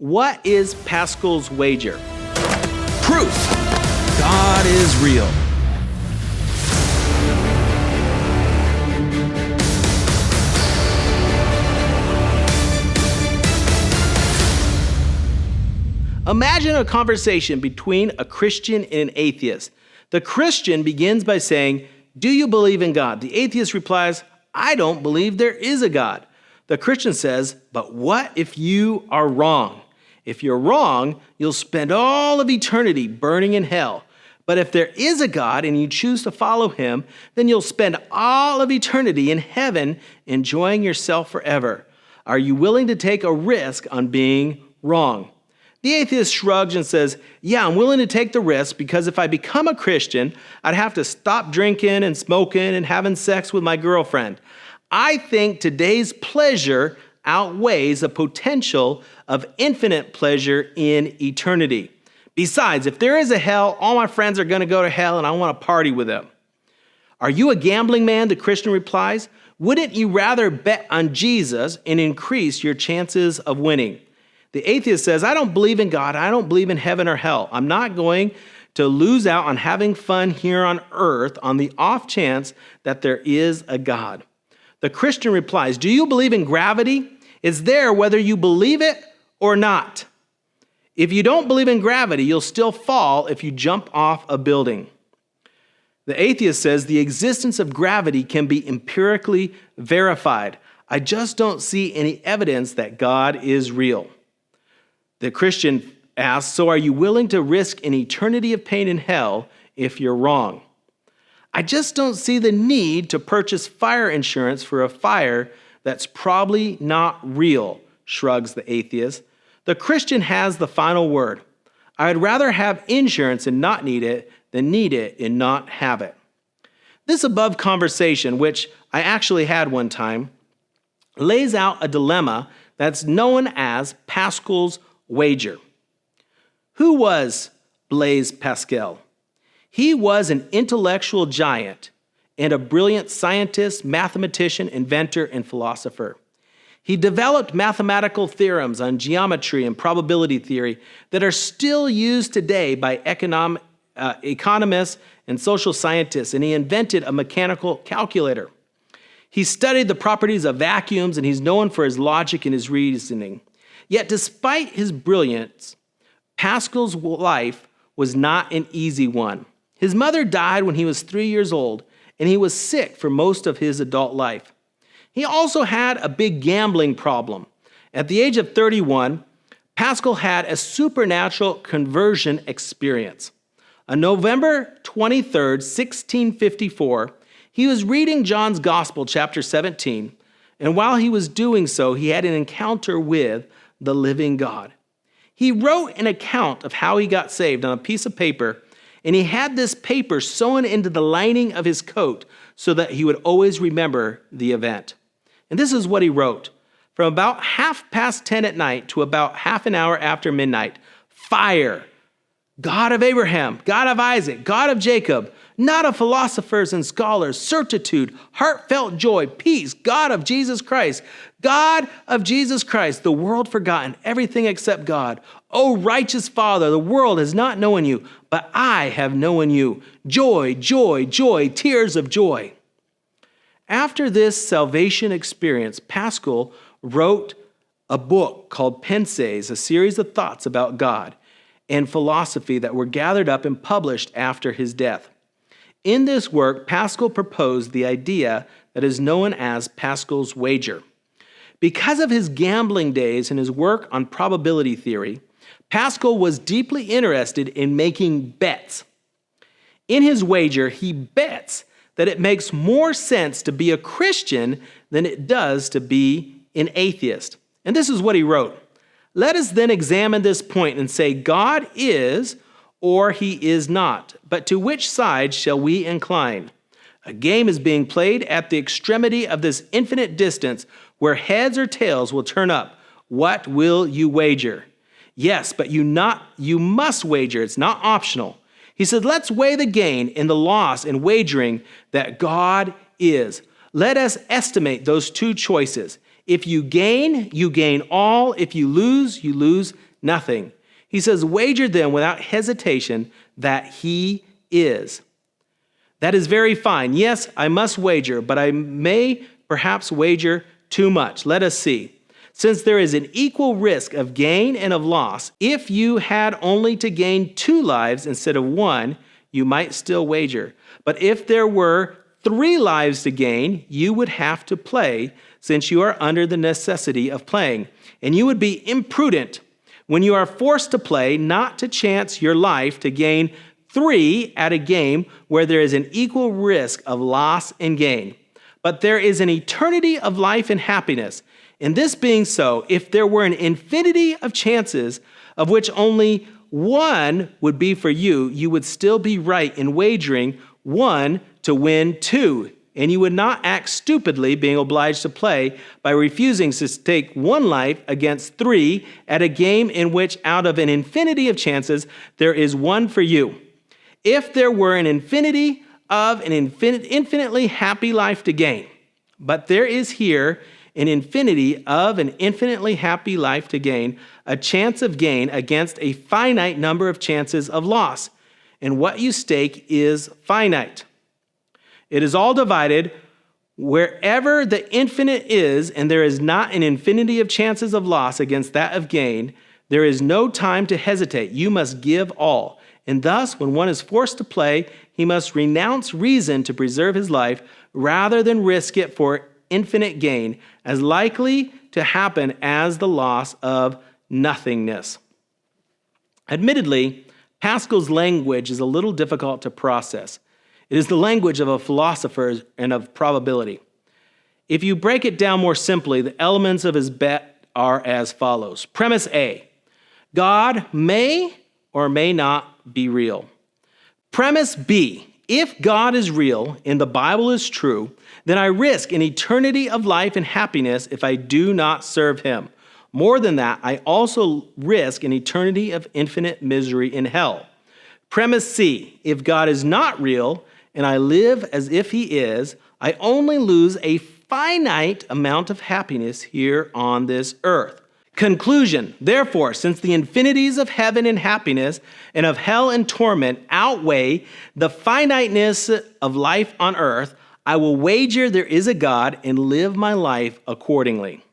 What is Pascal's wager? Proof. God is real. Imagine a conversation between a Christian and an atheist. The Christian begins by saying, "Do you believe in God?" The atheist replies, "I don't believe there is a God." The Christian says, "But what if you are wrong? If you're wrong, you'll spend all of eternity burning in hell. But if there is a God and you choose to follow him, then you'll spend all of eternity in heaven enjoying yourself forever. Are you willing to take a risk on being wrong?" The atheist shrugs and says, "Yeah, I'm willing to take the risk because if I become a Christian, I'd have to stop drinking and smoking and having sex with my girlfriend. I think today's pleasure outweighs the potential of infinite pleasure in eternity. Besides, if there is a hell, all my friends are going to go to hell and I want to party with them." "Are you a gambling man?" the Christian replies. "Wouldn't you rather bet on Jesus and increase your chances of winning?" The atheist says, "I don't believe in God. I don't believe in heaven or hell. I'm not going to lose out on having fun here on earth on the off chance that there is a God." The Christian replies, "Do you believe in gravity? It's there whether you believe it or not. If you don't believe in gravity, you'll still fall if you jump off a building." The atheist says, "The existence of gravity can be empirically verified. I just don't see any evidence that God is real." The Christian asks, "So are you willing to risk an eternity of pain in hell if you're wrong?" "I just don't see the need to purchase fire insurance for a fire that's probably not real," shrugs the atheist. The Christian has the final word. "I'd rather have insurance and not need it than need it and not have it." This above conversation, which I actually had one time, lays out a dilemma that's known as Pascal's wager. Who was Blaise Pascal? He was an intellectual giant and a brilliant scientist, mathematician, inventor, and philosopher. He developed mathematical theorems on geometry and probability theory that are still used today by economists and social scientists, and he invented a mechanical calculator. He studied the properties of vacuums, and he's known for his logic and his reasoning. Yet despite his brilliance, Pascal's life was not an easy one. His mother died when he was 3 years old, and he was sick for most of his adult life. He also had a big gambling problem. At the age of 31, Pascal had a supernatural conversion experience. On November 23rd, 1654, he was reading John's Gospel, chapter 17, and while he was doing so, he had an encounter with the living God. He wrote an account of how he got saved on a piece of paper, and he had this paper sewn into the lining of his coat so that he would always remember the event. And this is what he wrote. From about 10:30 at night to about half an hour after midnight, fire, God of Abraham, God of Isaac, God of Jacob, not of philosophers and scholars, certitude, heartfelt joy, peace, God of Jesus Christ, the world forgotten, everything except God. O righteous Father, the world has not known you, but I have known you. Joy, joy, joy, tears of joy. After this salvation experience, Pascal wrote a book called Pensées, a series of thoughts about God and philosophy that were gathered up and published after his death. In this work, Pascal proposed the idea that is known as Pascal's wager. Because of his gambling days and his work on probability theory, Pascal was deeply interested in making bets. In his wager, he bets that it makes more sense to be a Christian than it does to be an atheist. And this is what he wrote. "Let us then examine this point and say, God is or he is not. But to which side shall we incline? A game is being played at the extremity of this infinite distance where heads or tails will turn up. What will you wager?" "Yes, but you must wager. It's not optional." He said, "Let's weigh the gain and the loss in wagering that God is. Let us estimate those two choices. If you gain all. If you lose Nothing. He says, wager then without hesitation that he is. That is very fine. Yes, I must wager, but I may perhaps wager too much. Let us see. Since there is an equal risk of gain and of loss, if you had only to gain 2 lives instead of 1, you might still wager. But if there were 3 lives to gain, you would have to play, since you are under the necessity of playing. And you would be imprudent when you are forced to play not to chance your life to gain 3 at a game where there is an equal risk of loss and gain. But there is an eternity of life and happiness. And this being so, if there were an infinity of chances of which only 1 would be for you, you would still be right in wagering 1 to win 2. And you would not act stupidly, being obliged to play by refusing to take 1 life against 3 at a game in which out of an infinity of chances there is 1 for you. If there were an infinity of an infinitely happy life to gain, but there is here an infinity of an infinitely happy life to gain, a chance of gain against a finite number of chances of loss. And what you stake is finite. It is all divided wherever the infinite is, and there is not an infinity of chances of loss against that of gain. There is no time to hesitate. You must give all. And thus, when one is forced to play, he must renounce reason to preserve his life rather than risk it for infinite gain, as likely to happen as the loss of nothingness. Admittedly, Pascal's language is a little difficult to process. It is the language of a philosopher and of probability. If you break it down more simply, the elements of his bet are as follows. Premise A, God may or may not be real. Premise B, if God is real and the Bible is true, then I risk an eternity of life and happiness if I do not serve him. More than that, I also risk an eternity of infinite misery in hell. Premise C, if God is not real and I live as if he is, I only lose a finite amount of happiness here on this earth. Conclusion, therefore, since the infinities of heaven and happiness and of hell and torment outweigh the finiteness of life on earth, I will wager there is a God and live my life accordingly.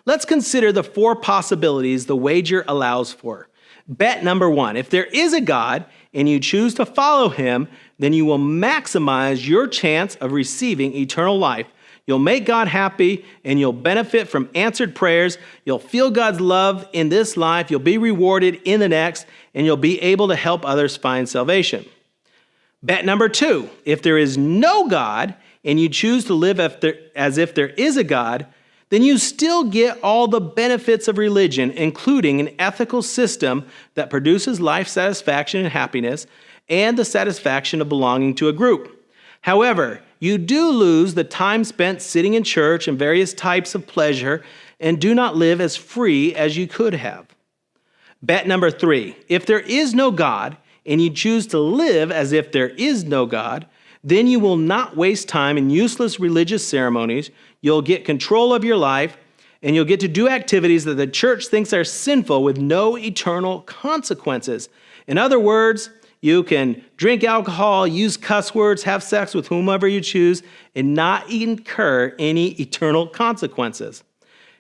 Let's consider the 4 possibilities the wager allows for. Bet number 1, if there is a God and you choose to follow him, then you will maximize your chance of receiving eternal life. You'll make God happy and you'll benefit from answered prayers. You'll feel God's love in this life. You'll be rewarded in the next, and you'll be able to help others find salvation. Bet number 2, if there is no God and you choose to live as if there is a God, then you still get all the benefits of religion, including an ethical system that produces life satisfaction and happiness and the satisfaction of belonging to a group. However, you do lose the time spent sitting in church and various types of pleasure and do not live as free as you could have. Bet number 3, if there is no God and you choose to live as if there is no God, then you will not waste time in useless religious ceremonies. You'll get control of your life and you'll get to do activities that the church thinks are sinful with no eternal consequences. In other words, you can drink alcohol, use cuss words, have sex with whomever you choose, and not incur any eternal consequences.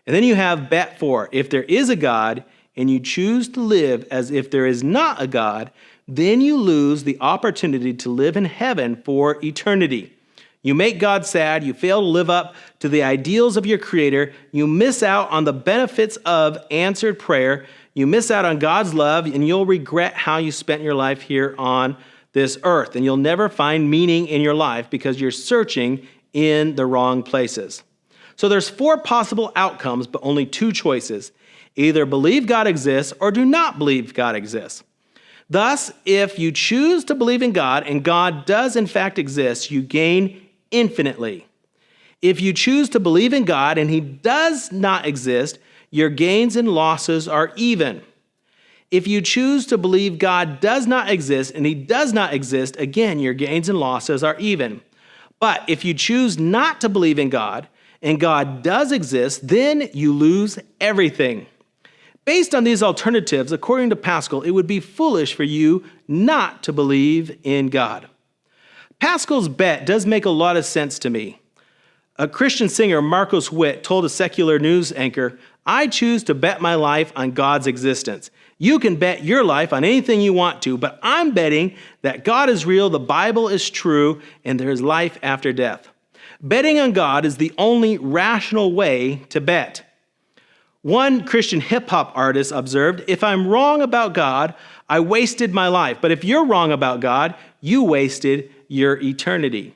And then you have bet 4. If there is a God and you choose to live as if there is not a God, then you lose the opportunity to live in heaven for eternity. You make God sad, you fail to live up to the ideals of your Creator, you miss out on the benefits of answered prayer, you miss out on God's love, and you'll regret how you spent your life here on this earth. And you'll never find meaning in your life because you're searching in the wrong places. So there's 4 possible outcomes, but only 2 choices. Either believe God exists or do not believe God exists. Thus, if you choose to believe in God and God does in fact exist, you gain infinitely. If you choose to believe in God and he does not exist, your gains and losses are even. If you choose to believe God does not exist and he does not exist, again, your gains and losses are even. But if you choose not to believe in God and God does exist, then you lose everything. Based on these alternatives, according to Pascal, it would be foolish for you not to believe in God. Pascal's bet does make a lot of sense to me. A Christian singer, Marcos Witt, told a secular news anchor, "I choose to bet my life on God's existence. You can bet your life on anything you want to, but I'm betting that God is real, the Bible is true, and there is life after death." Betting on God is the only rational way to bet. One Christian hip-hop artist observed, "If I'm wrong about God, I wasted my life. But if you're wrong about God, you wasted your eternity."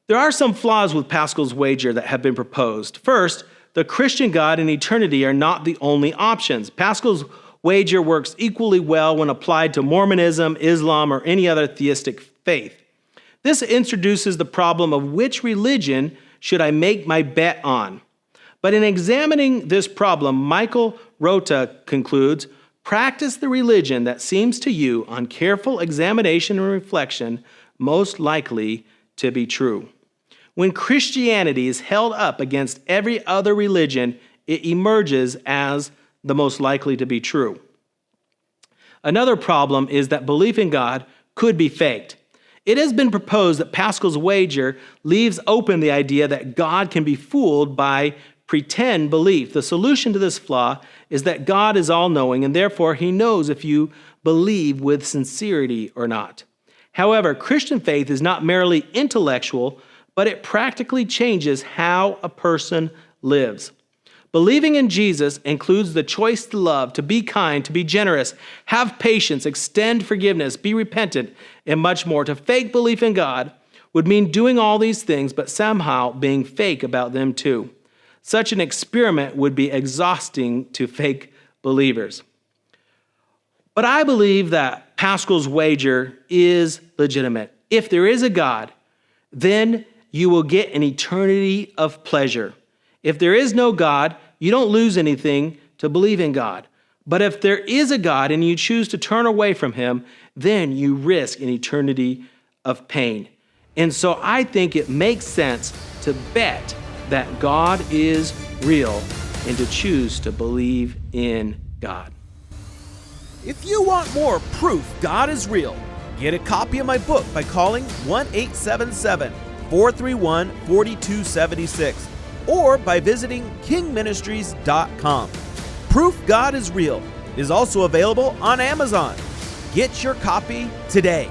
There are some flaws with Pascal's wager that have been proposed. First, the Christian God and eternity are not the only options. Pascal's wager works equally well when applied to Mormonism, Islam, or any other theistic faith. This introduces the problem of which religion should I make my bet on. But in examining this problem, Michael Rota concludes, practice the religion that seems to you, on careful examination and reflection, most likely to be true. When Christianity is held up against every other religion, it emerges as the most likely to be true. Another problem is that belief in God could be faked. It has been proposed that Pascal's wager leaves open the idea that God can be fooled by pretend belief. The solution to this flaw is that God is all-knowing, and therefore he knows if you believe with sincerity or not. However, Christian faith is not merely intellectual, but it practically changes how a person lives. Believing in Jesus includes the choice to love, to be kind, to be generous, have patience, extend forgiveness, be repentant, and much more. To fake belief in God would mean doing all these things, but somehow being fake about them too. Such an experiment would be exhausting to fake believers. But I believe that Pascal's wager is legitimate. If there is a God, then you will get an eternity of pleasure. If there is no God, you don't lose anything to believe in God. But if there is a God and you choose to turn away from him, then you risk an eternity of pain. And so I think it makes sense to bet that God is real and to choose to believe in God. If you want more proof God is real, get a copy of my book by calling 1-877-431-4276 or by visiting kingministries.com. Proof God is Real is also available on Amazon. Get your copy today.